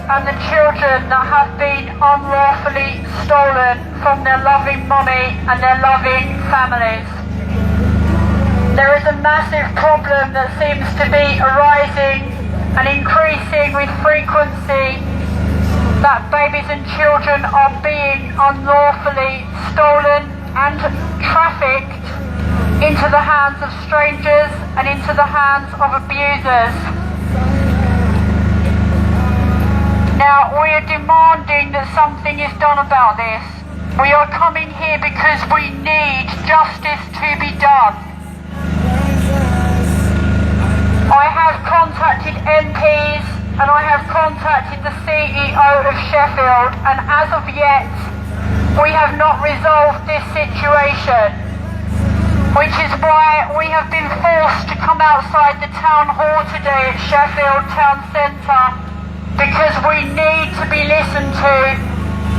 and the children that have been unlawfully stolen from their loving mommy and their loving families. There is a massive problem that seems to be arising and increasing with frequency, that babies and children are being unlawfully stolen and trafficked into the hands of strangers and into the hands of abusers. Now, we are demanding that something is done about this. We are coming here because we need justice to be done. I have contacted MPs and I have contacted the CEO of Sheffield, and as of yet, we have not resolved this situation, which is why we have been forced to come outside the town hall today at Sheffield Town Centre, because we need to be listened to,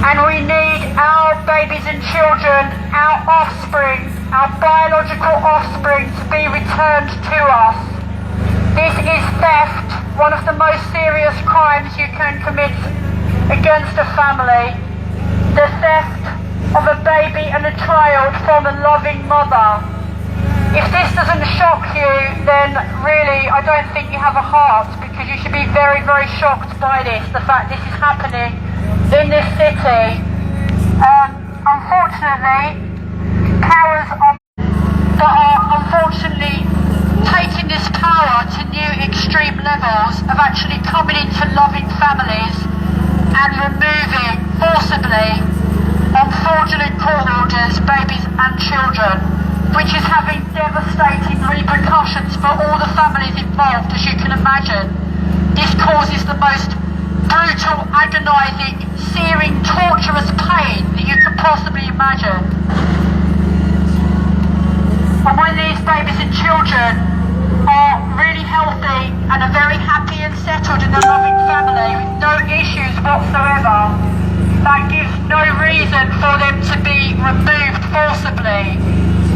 and we need our babies and children, our offspring, our biological offspring, to be returned to us. This is theft, one of the most serious crimes you can commit against a family. The theft of a baby and a child from a loving mother. If this doesn't shock you, then really I don't think you have a heart, because you should be very, very shocked by this, the fact this is happening in this city. Unfortunately, powers that are unfortunately taking this power to new extreme levels of actually coming into loving families and removing forcibly on fraudulent court orders babies and children, which is having devastating repercussions for all the families involved, as you can imagine. This causes the most brutal, agonising, searing, torturous pain that you could possibly imagine. And when these babies and children are really healthy and are very happy and settled in a loving family with no issues whatsoever, that gives no reason for them to be removed forcibly.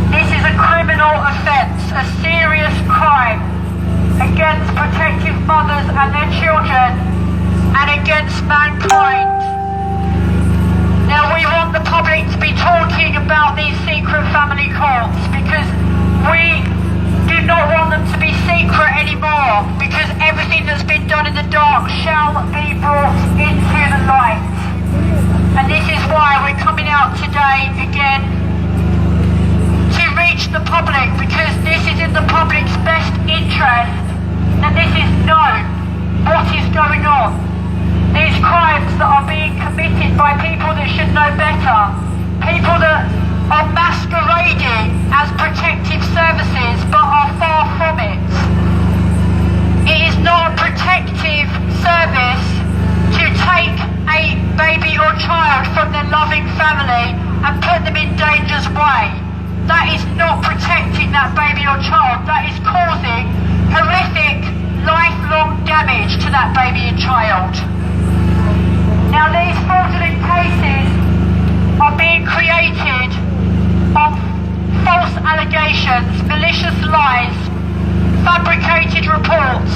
This is a criminal offence, a serious crime against protective mothers and their children and against mankind. Now, we want the public to be talking about these secret family courts, because we do not want them to be secret anymore, because everything that's been done in the dark shall be brought into the light. And this is why we're coming out today again to reach the public, because this is in the public's best interest, and this is known what is going on. These crimes that are being committed by people that should know better, people that are masquerading as protective services but are far from it. It is not a protective service to take a baby or child from their loving family and put them in danger's way. That is not protecting that baby or child. That is causing horrific, lifelong damage to that baby and child. Now, these fraudulent cases are being created on false allegations, malicious lies, fabricated reports,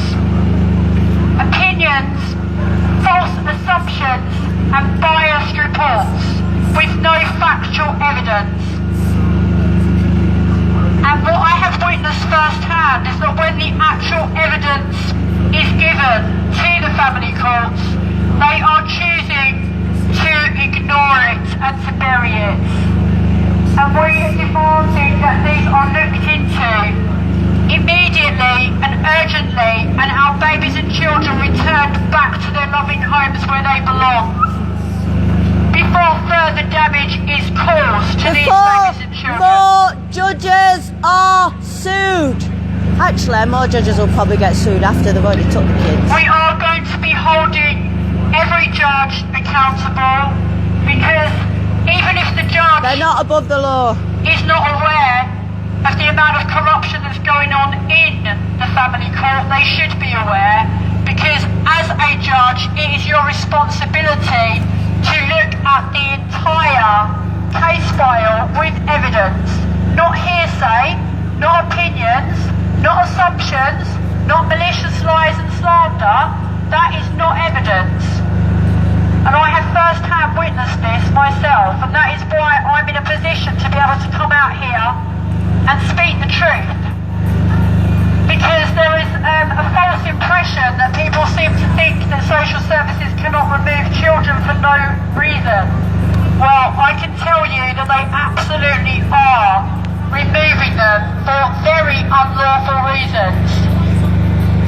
opinions, false assumptions and biased reports with no factual evidence. And what I have witnessed firsthand is that when the actual evidence is given to the family courts, they are choosing to ignore it and to bury it. And we are demanding that these are looked into immediately and urgently, and our babies and children returned back to their loving homes where they belong, before further damage is caused to these babies and children. More judges are sued. Actually, more judges will probably get sued after they've already took the kids. We are going to be holding every judge accountable, because even if the judge, they're not above the law, is not aware of the amount of corruption that's going on in the family court, they should be aware, because as a judge it is your responsibility to look at the entire case file with evidence, not hearsay, not opinions, not assumptions, not malicious lies and slander. That is not evidence. And I have first-hand witnessed this myself, and that is why I'm in a position to be able to come out here and speak the truth. Because there is a false impression that people seem to think that social services cannot remove children for no reason. Well, I can tell you that they absolutely are removing them for very unlawful reasons.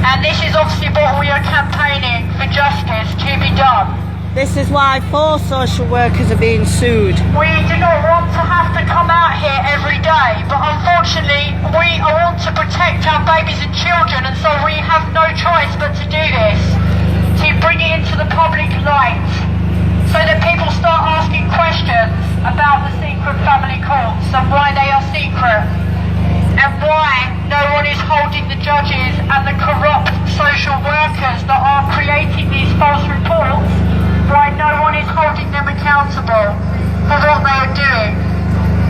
And this is obviously what we are campaigning for justice to be done. This is why 4 social workers are being sued. We do not want to have to come out here every day, but unfortunately we want to protect our babies and children, and so we have no choice but to do this, to bring it into the public light, so that people start asking questions about the secret family courts and why they are secret, and why no one is holding the judges and the corrupt social workers that are creating these false reports, why no one is holding them accountable for what they are doing.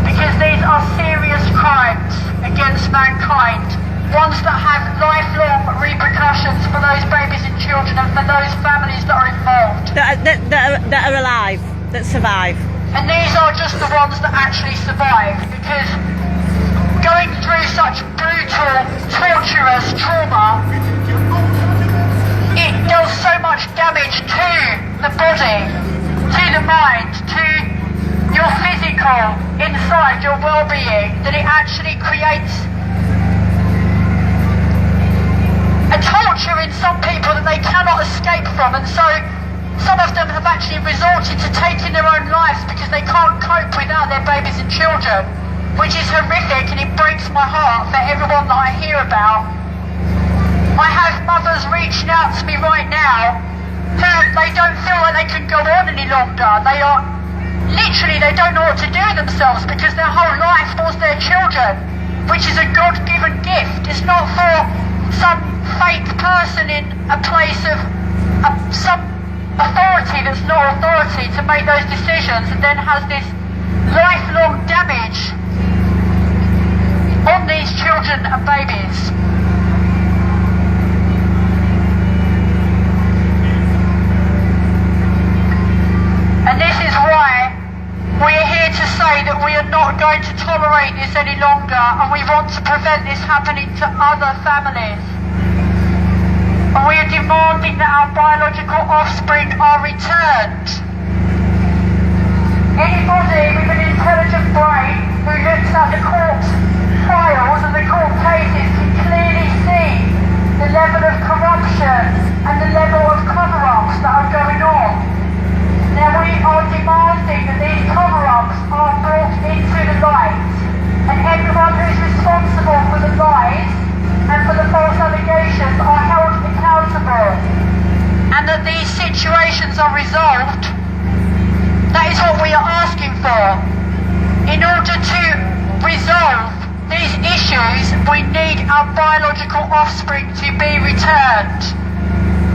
Because these are serious crimes against mankind, ones that have lifelong repercussions for those babies and children and for those families that are involved. That are alive, that survive. And these are just the ones that actually survive, because going through such brutal, torturous trauma, it does so much damage to the body, to the mind, to your physical, inside, your well-being, that it actually creates a torture in some people that they cannot escape from. And so some of them have actually resorted to taking their own lives because they can't cope without their babies and children, which is horrific, and it breaks my heart for everyone that I hear about. I have mothers reaching out to me right now who they don't feel like they can go on any longer. They are literally, they don't know what to do with themselves because their whole life was their children, which is a God-given gift. It's not for some fake person in a place of some authority that's not authority to make those decisions and then has this lifelong damage on these children and babies. And this is why we are here to say that we are not going to tolerate this any longer, and we want to prevent this happening to other families. And we are demanding that our biological offspring are returned. Anybody with an intelligent brain who looks at the court trials and the court cases can clearly see the level of corruption and the level of cover-ups that are going on. Now we are demanding that these cover-ups are brought into the light, and everyone who is responsible for the lies and for the false allegations are held accountable, and that these situations are resolved. That is what we are asking for. In order to resolve these issues, we need our biological offspring to be returned.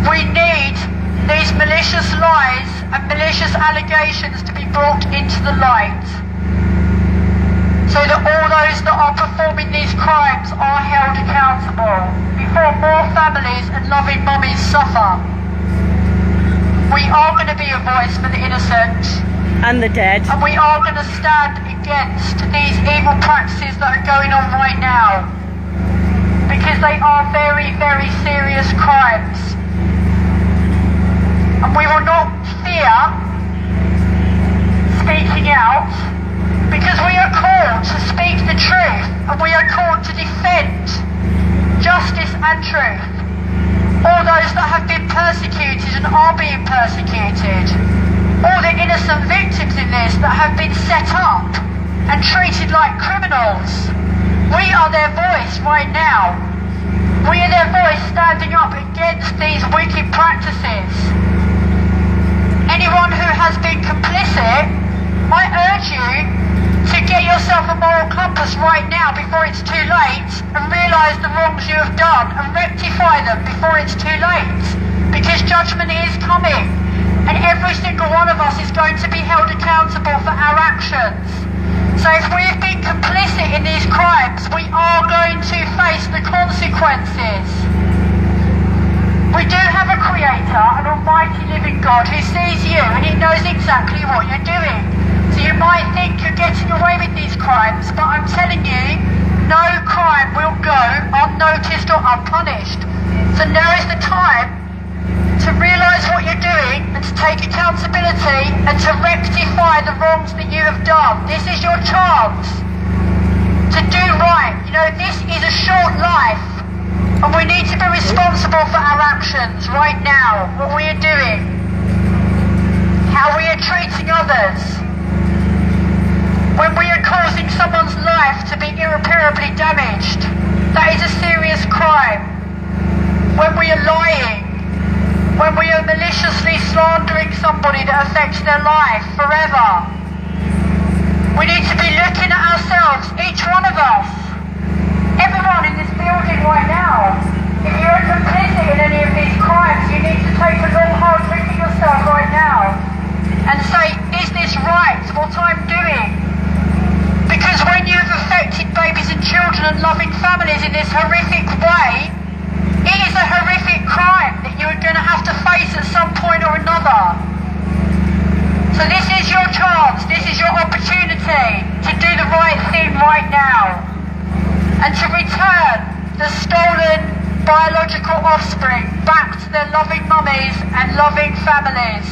We need these malicious lies and malicious allegations to be brought into the light, so that all those that are performing these crimes are held accountable before more families and loving mummies suffer. We are going to be a voice for the innocent And the dead. and we are going to stand against these evil practices that are going on right now, because they are very, very serious crimes. And we will not fear speaking out, because we are called to speak the truth, and we are called to defend justice and truth. All those that have been persecuted and are being persecuted, all the innocent victims in this that have been set up and treated like criminals. We are their voice right now. We are their voice standing up against these wicked practices. Anyone who has been complicit, I urge you to get yourself a moral compass right now before it's too late, and realise the wrongs you have done and rectify them before it's too late, because judgment is coming, and every single one of us is going to be held accountable for our actions. So if we've been complicit in these crimes, we are going to face the consequences. We do have a creator, an almighty living God who sees you and he knows exactly what you're doing. So you might think you're getting away with these crimes, but I'm telling you, no crime will go unnoticed or unpunished. So now is the time to realise what you're doing and to take accountability and to rectify the wrongs that you have done. This is your chance to do right. You know, this is a short life and we need to be responsible for our actions right now, what we are doing, how we are treating others. When we are causing someone's life to be irreparably damaged, that is a serious crime. When we are lying, when we are maliciously slandering somebody that affects their life forever, we need to be looking at ourselves, each one of us, everyone in this building right now. If you're complicit in any of these crimes, you need to take a long hard look at yourself right now and say, is this right, what I'm doing? Because when you've affected babies and children and loving families in this horrific way, it is a horrific crime that you are going to have to face at some point or another. So this is your chance, this is your opportunity to do the right thing right now and to return the stolen biological offspring back to their loving mummies and loving families.